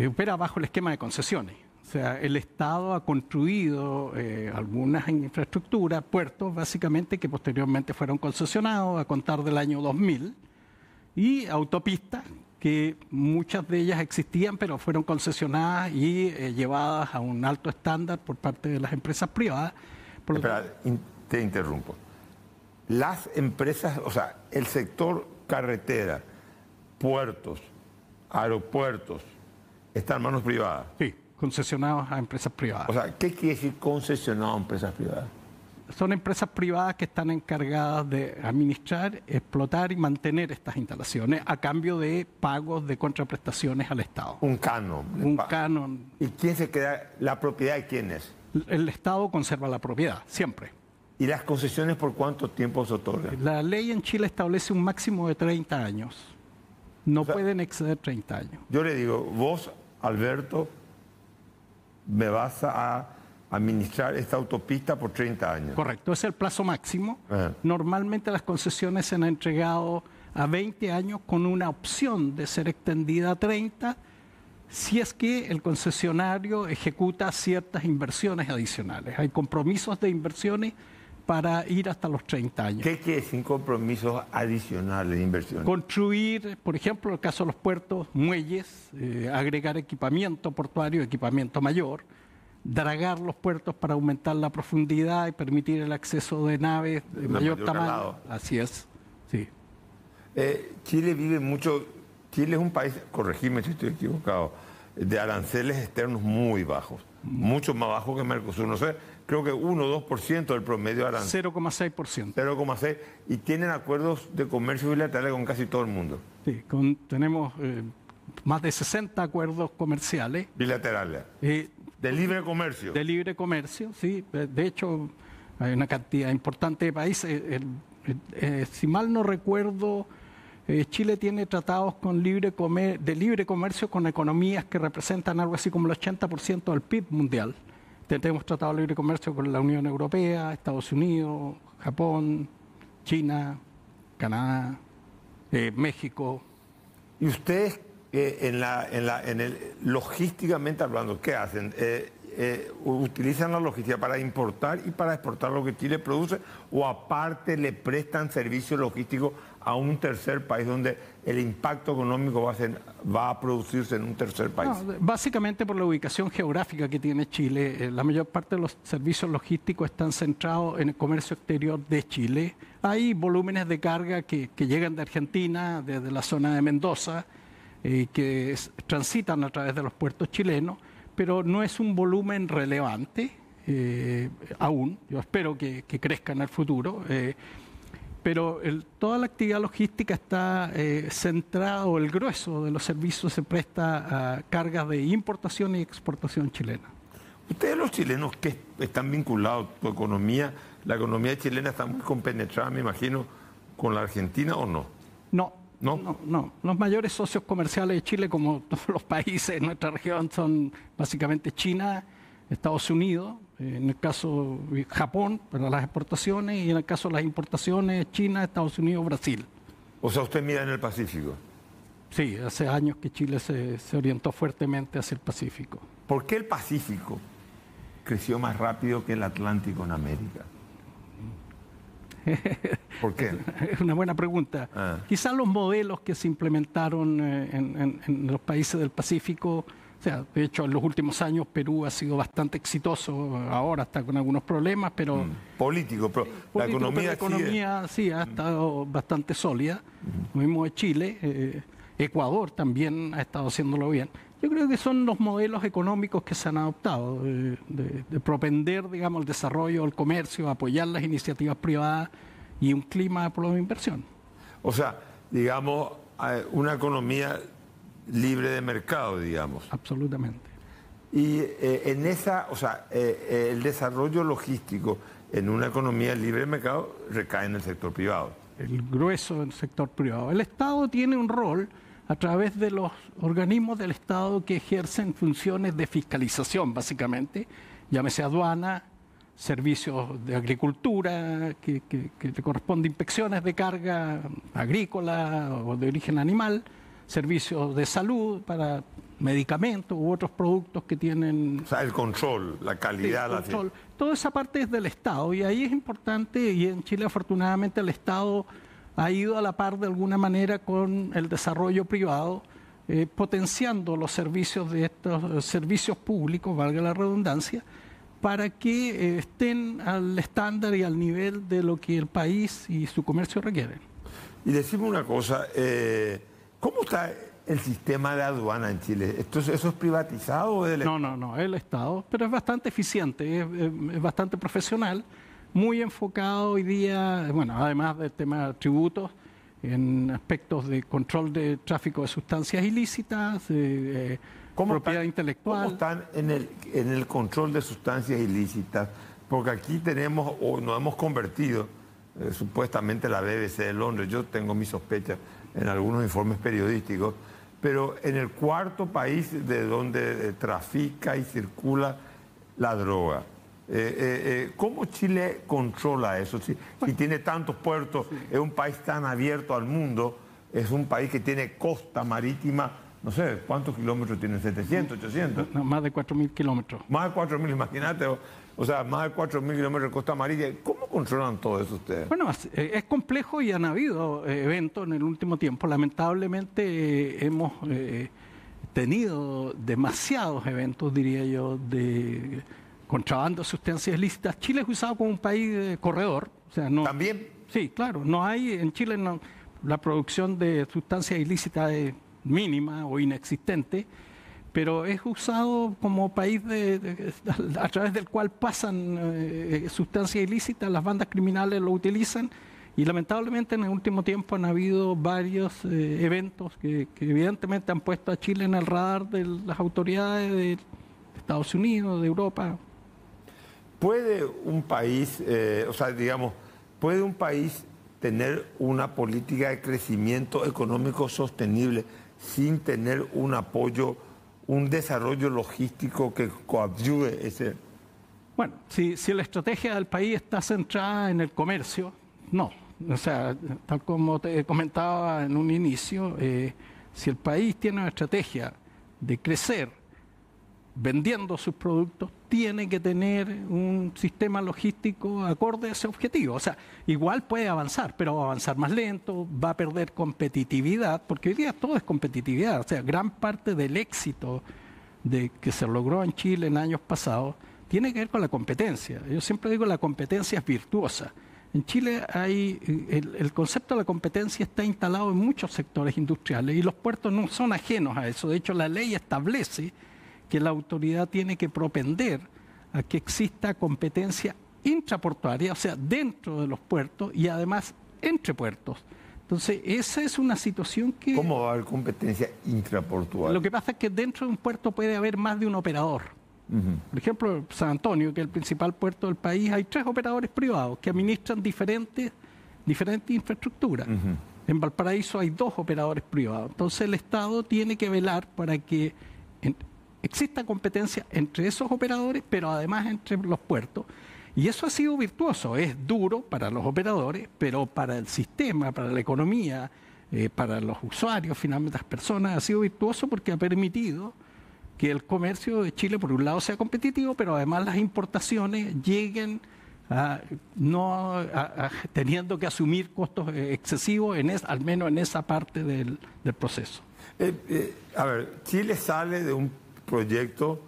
opera bajo el esquema de concesiones. O sea, el Estado ha construido algunas infraestructuras, puertos básicamente, que posteriormente fueron concesionados a contar del año 2000, y autopistas, que muchas de ellas existían, pero fueron concesionadas y llevadas a un alto estándar por parte de las empresas privadas. Te interrumpo. Las empresas, o sea, el sector carretera, puertos, aeropuertos, ¿están en manos privadas? Sí, concesionados a empresas privadas. O sea, ¿qué quiere decir concesionado a empresas privadas? Son empresas privadas que están encargadas de administrar, explotar y mantener estas instalaciones a cambio de pagos de contraprestaciones al Estado. Un canon. Un canon. ¿Y quién se queda? ¿La propiedad de quién es? El Estado conserva la propiedad, siempre. ¿Y las concesiones por cuánto tiempo se otorgan? La ley en Chile establece un máximo de 30 años. No pueden exceder 30 años. Yo le digo, vos, Alberto, me vas a administrar esta autopista por 30 años. Correcto, es el plazo máximo. Normalmente las concesiones se han entregado a 20 años con una opción de ser extendida a 30 si es que el concesionario ejecuta ciertas inversiones adicionales. Hay compromisos de inversiones para ir hasta los 30 años. ¿Qué quiere decir compromisos adicionales de inversión? Construir, por ejemplo, en el caso de los puertos, muelles, agregar equipamiento portuario, equipamiento mayor, dragar los puertos para aumentar la profundidad y permitir el acceso de naves de mayor tamaño. Calado. Así es, sí. Chile vive mucho, Chile es un país, corregime si estoy equivocado, de aranceles externos muy bajos, mucho más bajos que Mercosur, no sé, creo que 1 o 2% del promedio de aranceles. 0,6%. 0,6%, y tienen acuerdos de comercio bilaterales con casi todo el mundo. Sí, tenemos más de 60 acuerdos comerciales. Bilaterales. De libre comercio. De libre comercio, sí. De hecho, hay una cantidad importante de países. Si mal no recuerdo, Chile tiene tratados de libre comercio con economías que representan algo así como el 80% del PIB mundial. Tenemos tratado de libre comercio con la Unión Europea, Estados Unidos, Japón, China, Canadá, México. ¿Y ustedes, logísticamente hablando, qué hacen? ¿Utilizan la logística para importar y para exportar lo que Chile produce, o aparte le prestan servicio logístico a un tercer país donde el impacto económico va a producirse en un tercer país? No, básicamente por la ubicación geográfica que tiene Chile, la mayor parte de los servicios logísticos están centrados en el comercio exterior de Chile. Hay volúmenes de carga que llegan de Argentina, desde la zona de Mendoza, que transitan a través de los puertos chilenos, pero no es un volumen relevante aún. Yo espero que crezca en el futuro. Pero toda la actividad logística está centrada, o el grueso de los servicios se presta a cargas de importación y exportación chilena. Ustedes los chilenos que están vinculados a tu economía, la economía chilena está muy compenetrada, me imagino, con la Argentina, ¿o no? No. Los mayores socios comerciales de Chile, como todos los países de nuestra región, son básicamente China, Estados Unidos, en el caso de Japón para las exportaciones, y en el caso de las importaciones, China, Estados Unidos, Brasil. O sea, usted mira en el Pacífico. Sí, hace años que Chile se orientó fuertemente hacia el Pacífico. ¿Por qué el Pacífico creció más rápido que el Atlántico en América? ¿Por qué? Es una buena pregunta. Quizás los modelos que se implementaron en los países del Pacífico, o sea, de hecho en los últimos años Perú ha sido bastante exitoso, ahora está con algunos problemas, pero... Político, pero la economía sí ha estado bastante sólida. Lo mismo de Chile, Ecuador también ha estado haciéndolo bien. Yo creo que son los modelos económicos que se han adoptado, de propender, digamos, el desarrollo, el comercio, apoyar las iniciativas privadas y un clima por la inversión. O sea, digamos, una economía libre de mercado, digamos. Absolutamente. Y en esa, o sea, el desarrollo logístico en una economía libre de mercado recae en el sector privado. El grueso del sector privado. El Estado tiene un rol a través de los organismos del Estado que ejercen funciones de fiscalización, básicamente, llámese aduana, servicios de agricultura, que le corresponde inspecciones de carga agrícola o de origen animal, servicios de salud para medicamentos u otros productos que tienen... O sea, el control, la calidad... Sí, el control. Toda esa parte es del Estado, y ahí es importante, y en Chile afortunadamente el Estado ha ido a la par de alguna manera con el desarrollo privado, potenciando los servicios de estos servicios públicos, valga la redundancia, para que estén al estándar y al nivel de lo que el país y su comercio requieren. Y decime una cosa, ¿cómo está el sistema de aduana en Chile? ¿Eso es privatizado o es del Estado? No, es el Estado, pero es bastante eficiente, es bastante profesional, muy enfocado hoy día, bueno, además del tema de tributos, en aspectos de control de tráfico de sustancias ilícitas, propiedad intelectual. ¿Cómo están en el control de sustancias ilícitas? Porque aquí tenemos, o nos hemos convertido, supuestamente la BBC de Londres, yo tengo mis sospechas en algunos informes periodísticos, pero en el cuarto país de donde trafica y circula la droga. ¿Cómo Chile controla eso? Si tiene tantos puertos, es un país tan abierto al mundo, es un país que tiene costa marítima, no sé, ¿cuántos kilómetros tiene? ¿700, 800? No, más de 4.000 kilómetros. Más de 4.000, imagínate, o sea, más de 4.000 kilómetros de costa marítima. ¿Cómo controlan todo eso ustedes? Bueno, es complejo y han habido eventos en el último tiempo. Lamentablemente hemos tenido demasiados eventos, diría yo, de contrabando de sustancias ilícitas. Chile es usado como un país de corredor. O sea, no, ¿también? Sí, claro. No hay, en Chile la producción de sustancias ilícitas es mínima o inexistente, pero es usado como país a través del cual pasan sustancias ilícitas, las bandas criminales lo utilizan, y lamentablemente en el último tiempo han habido varios eventos que evidentemente han puesto a Chile en el radar de las autoridades de Estados Unidos, de Europa. ¿Puede un país, puede un país tener una política de crecimiento económico sostenible sin tener un apoyo, un desarrollo logístico que coadyuve ese? Bueno, si la estrategia del país está centrada en el comercio, no. O sea, tal como te comentaba en un inicio, si el país tiene una estrategia de crecer vendiendo sus productos, tiene que tener un sistema logístico acorde a ese objetivo. O sea, igual puede avanzar, pero va a avanzar más lento, va a perder competitividad, porque hoy día todo es competitividad. O sea, gran parte del éxito que se logró en Chile en años pasados tiene que ver con la competencia. Yo siempre digo que la competencia es virtuosa. En Chile el concepto de la competencia está instalado en muchos sectores industriales y los puertos no son ajenos a eso. De hecho, la ley establece que la autoridad tiene que propender a que exista competencia intraportuaria, o sea, dentro de los puertos y además entre puertos. Entonces, esa es una situación que... ¿Cómo va a haber competencia intraportuaria? Lo que pasa es que dentro de un puerto puede haber más de un operador. Por ejemplo, San Antonio, que es el principal puerto del país, hay 3 operadores privados que administran diferentes infraestructuras. En Valparaíso hay 2 operadores privados. Entonces el Estado tiene que velar para que exista competencia entre esos operadores, pero además entre los puertos. Y eso ha sido virtuoso. Es duro para los operadores, pero para el sistema, para la economía, para los usuarios, finalmente las personas, ha sido virtuoso porque ha permitido que el comercio de Chile, por un lado, sea competitivo, pero además las importaciones lleguen teniendo que asumir costos excesivos, al menos en esa parte del proceso. A ver, Chile sale de un proyecto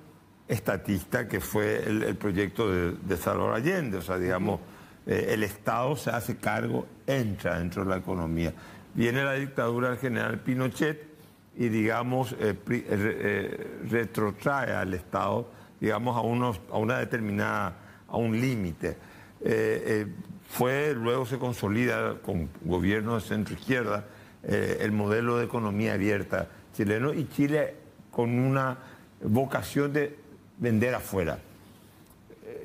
estatista que fue el proyecto de Salvador Allende, o sea, digamos, el Estado se hace cargo, entra dentro de la economía. Viene la dictadura del general Pinochet y, digamos, retrotrae al Estado, digamos, a una determinada, a un límite. Luego se consolida con gobiernos de centro-izquierda el modelo de economía abierta chileno, y Chile con una vocación de vender afuera.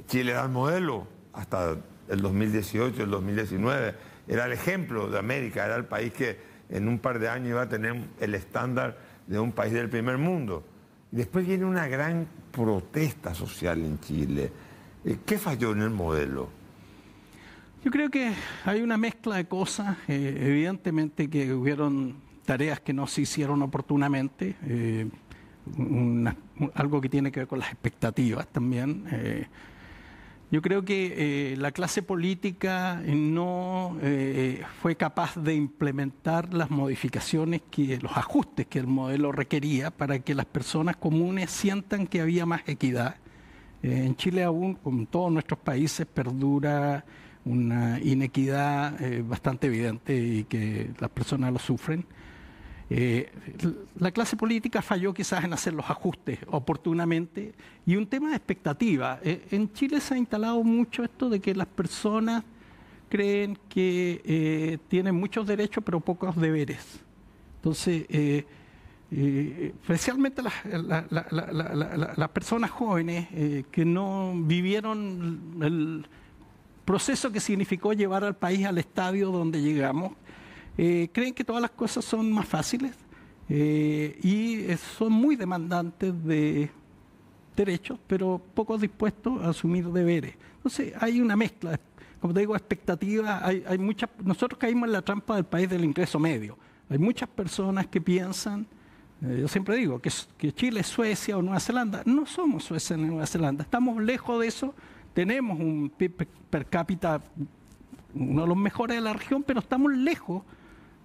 Chile era el modelo hasta el 2018, el 2019, era el ejemplo de América, era el país que en un par de años iba a tener el estándar de un país del primer mundo. Y después viene una gran protesta social en Chile. ¿Qué falló en el modelo? Yo creo que hay una mezcla de cosas. Evidentemente que hubieron tareas que no se hicieron oportunamente, algo que tiene que ver con las expectativas también. Yo creo que la clase política no fue capaz de implementar las modificaciones, los ajustes que el modelo requería para que las personas comunes sientan que había más equidad. En Chile aún, como en todos nuestros países, perdura una inequidad bastante evidente y que las personas lo sufren. La clase política falló quizás en hacer los ajustes oportunamente, y un tema de expectativa. En Chile se ha instalado mucho esto de que las personas creen que tienen muchos derechos pero pocos deberes. Entonces, especialmente las personas jóvenes que no vivieron el proceso que significó llevar al país al estadio donde llegamos, creen que todas las cosas son más fáciles y son muy demandantes de derechos, pero poco dispuestos a asumir deberes. Entonces hay una mezcla, como te digo, expectativas. Nosotros caímos en la trampa del país del ingreso medio. Hay muchas personas que piensan, yo siempre digo, que Chile es Suecia o Nueva Zelanda. No somos Suecia ni Nueva Zelanda, estamos lejos de eso. Tenemos un PIB per cápita, uno de los mejores de la región, pero estamos lejos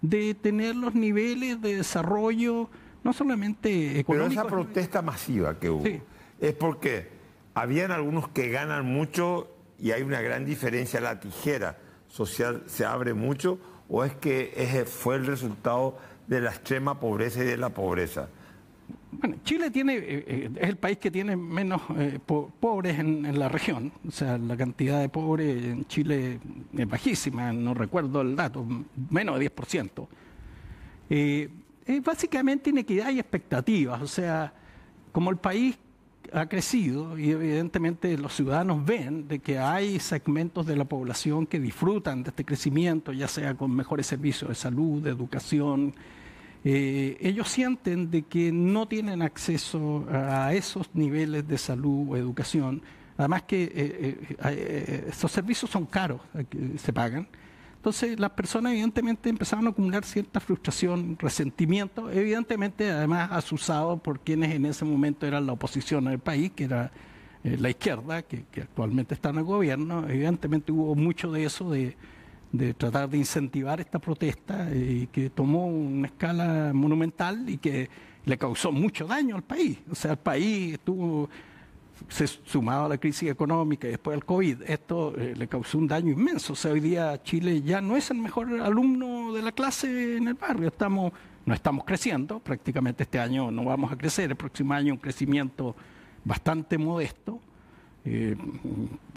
de tener los niveles de desarrollo, no solamente económico. Pero esa protesta masiva que hubo, sí, es porque habían algunos que ganan mucho y hay una gran diferencia, la tijera social se abre mucho, o es que fue el resultado de la extrema pobreza y de la pobreza. Bueno, Chile es el país que tiene menos pobres en la región. O sea, la cantidad de pobres en Chile es bajísima, no recuerdo el dato, menos de 10%. Es básicamente inequidad y expectativas. O sea, como el país ha crecido y evidentemente los ciudadanos ven de que hay segmentos de la población que disfrutan de este crecimiento, ya sea con mejores servicios de salud, de educación. Ellos sienten de que no tienen acceso a esos niveles de salud o educación. Además que esos servicios son caros, se pagan. Entonces las personas evidentemente empezaron a acumular cierta frustración, resentimiento, evidentemente además asusado por quienes en ese momento eran la oposición al país, que era la izquierda, que actualmente está en el gobierno. Evidentemente hubo mucho de eso, de tratar de incentivar esta protesta, que tomó una escala monumental y que le causó mucho daño al país. O sea, el país sumado a la crisis económica y después del COVID, esto le causó un daño inmenso. O sea, hoy día Chile ya no es el mejor alumno de la clase en el barrio. Estamos no estamos creciendo, prácticamente este año no vamos a crecer, el próximo año un crecimiento bastante modesto.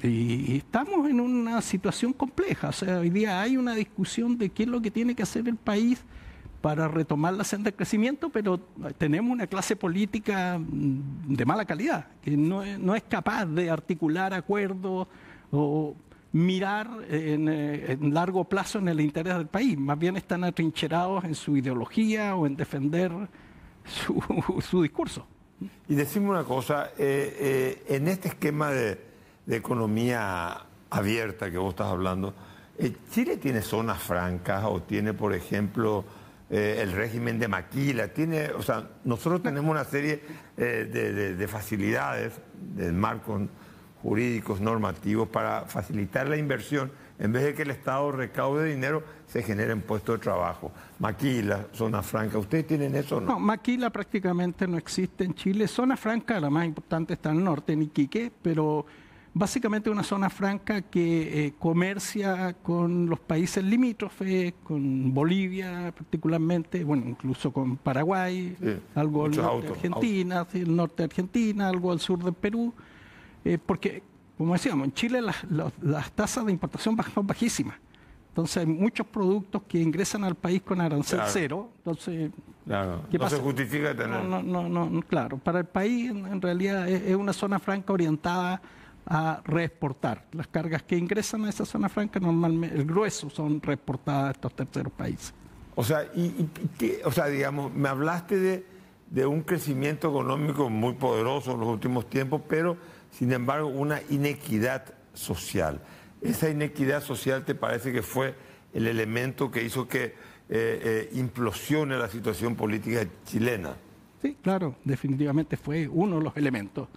Y estamos en una situación compleja. O sea, hoy día hay una discusión de qué es lo que tiene que hacer el país para retomar la senda de crecimiento, pero tenemos una clase política de mala calidad, que no es capaz de articular acuerdos o mirar en largo plazo en el interés del país. Más bien están atrincherados en su ideología o en defender su discurso. Y decime una cosa, en este esquema de economía abierta que vos estás hablando, ¿Chile tiene zonas francas o tiene, por ejemplo, el régimen de Maquila? O sea, nosotros tenemos una serie de facilidades, de marcos jurídicos, normativos, para facilitar la inversión. En vez de que el Estado recaude dinero, se generen puestos de trabajo. Maquila, zona franca, ¿ustedes tienen eso o no? No, Maquila prácticamente no existe en Chile. Zona franca, la más importante está al norte, en Iquique, pero básicamente una zona franca que comercia con los países limítrofes, con Bolivia particularmente, bueno, incluso con Paraguay, sí, algo al norte de Argentina, sí, el norte de Argentina, algo al sur del Perú, porque, como decíamos, en Chile las tasas de importación son bajísimas. Entonces hay muchos productos que ingresan al país con arancel cero. Entonces, ¿qué pasa? Se justifica tener. No, claro. Para el país en realidad es una zona franca orientada a reexportar. Las cargas que ingresan a esa zona franca normalmente, el grueso, son reexportadas a estos terceros países. O sea, digamos, me hablaste de un crecimiento económico muy poderoso en los últimos tiempos, pero sin embargo una inequidad social. ¿Esa inequidad social te parece que fue el elemento que hizo que implosione la situación política chilena? Sí, claro, definitivamente fue uno de los elementos.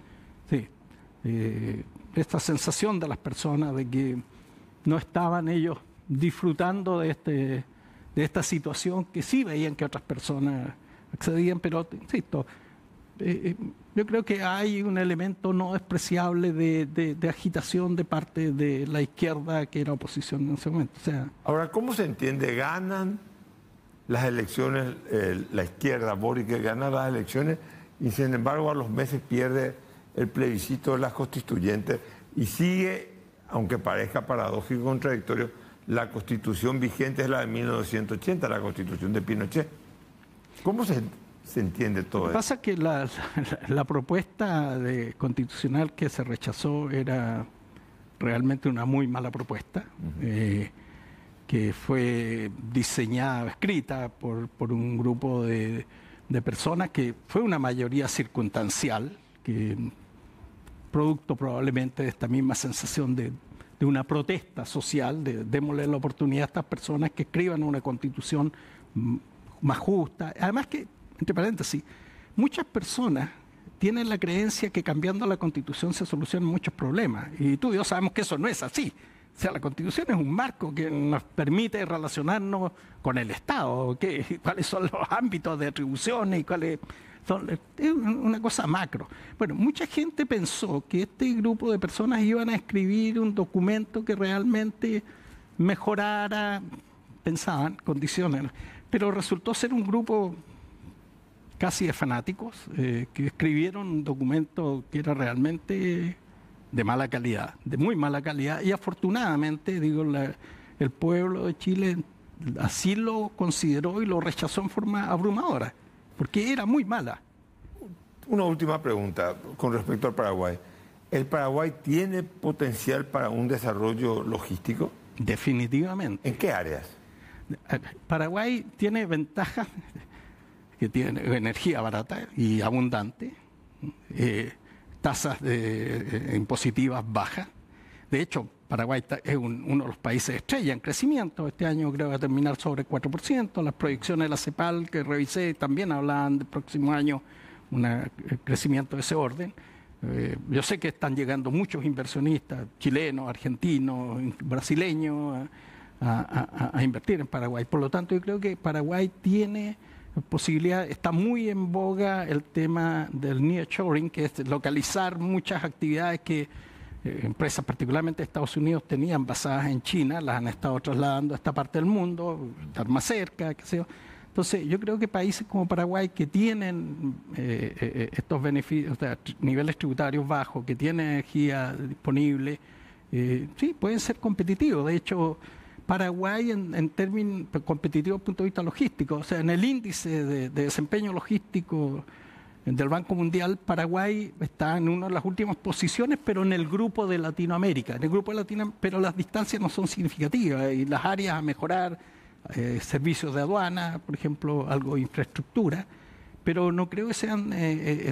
Sí. Esta sensación de las personas de que no estaban ellos disfrutando de esta situación, que sí veían que otras personas accedían, pero insisto, yo creo que hay un elemento no despreciable de agitación de parte de la izquierda, que era oposición en ese momento. O sea, ahora, ¿cómo se entiende? Ganan las elecciones, la izquierda, Boric, que gana las elecciones, y sin embargo a los meses pierde el plebiscito de las constituyentes y sigue, aunque parezca paradójico y contradictorio, la constitución vigente es la de 1980, la constitución de Pinochet. ¿Cómo se entiende todo eso? Lo que pasa es que la propuesta constitucional que se rechazó era realmente una muy mala propuesta, que fue diseñada, escrita por un grupo de personas que fue una mayoría circunstancial, que producto probablemente de esta misma sensación de una protesta social, de démosle la oportunidad a estas personas que escriban una constitución más justa. Además que, entre paréntesis, muchas personas tienen la creencia que cambiando la constitución se solucionan muchos problemas. Y tú y yo sabemos que eso no es así. O sea, la constitución es un marco que nos permite relacionarnos con el Estado, cuáles son los ámbitos de atribuciones y cuáles son. Es una cosa macro. Bueno, mucha gente pensó que este grupo de personas iban a escribir un documento que realmente mejorara, pensaban, condiciones, pero resultó ser un grupo casi de fanáticos que escribieron un documento que era realmente de mala calidad, de muy mala calidad, y afortunadamente, digo, el pueblo de Chile así lo consideró y lo rechazó en forma abrumadora, porque era muy mala. Una última pregunta con respecto al Paraguay. ¿El Paraguay tiene potencial para un desarrollo logístico? Definitivamente. ¿En qué áreas? Paraguay tiene ventajas, que tiene energía barata y abundante, tasas impositivas bajas. De hecho, Paraguay es uno de los países estrella en crecimiento. Este año creo que va a terminar sobre 4%. Las proyecciones de la CEPAL que revisé también hablaban del próximo año un crecimiento de ese orden. Yo sé que están llegando muchos inversionistas, chilenos, argentinos, brasileños, a invertir en Paraguay. Por lo tanto, yo creo que Paraguay tiene posibilidad, está muy en boga el tema del nearshoring, que es localizar muchas actividades que empresas, particularmente de Estados Unidos, tenían basadas en China, las han estado trasladando a esta parte del mundo, estar más cerca, qué sé yo. Entonces, yo creo que países como Paraguay, que tienen estos beneficios, o sea, niveles tributarios bajos, que tienen energía disponible, sí, pueden ser competitivos. De hecho, Paraguay en términos competitivos desde el punto de vista logístico, o sea, en el índice de desempeño logístico del Banco Mundial, Paraguay está en una de las últimas posiciones, pero en el grupo de Latinoamérica. En el grupo de Latinoamérica, pero las distancias no son significativas y las áreas a mejorar, servicios de aduana, por ejemplo, algo de infraestructura, pero no creo que sean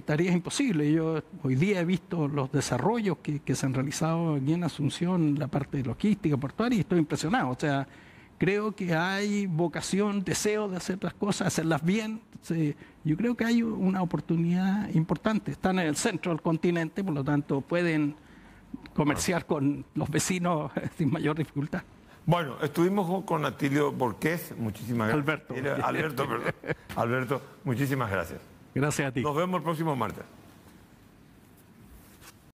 tareas imposibles. Yo hoy día he visto los desarrollos que se han realizado aquí en Asunción, la parte de logística portuaria, y estoy impresionado. O sea, creo que hay vocación, deseo de hacer las cosas, hacerlas bien. Yo creo que hay una oportunidad importante. Están en el centro del continente, por lo tanto pueden comerciar con los vecinos sin mayor dificultad. Bueno, estuvimos con Atilio Borqués, muchísimas gracias. Alberto, perdón. Alberto, muchísimas gracias. Gracias a ti. Nos vemos el próximo martes.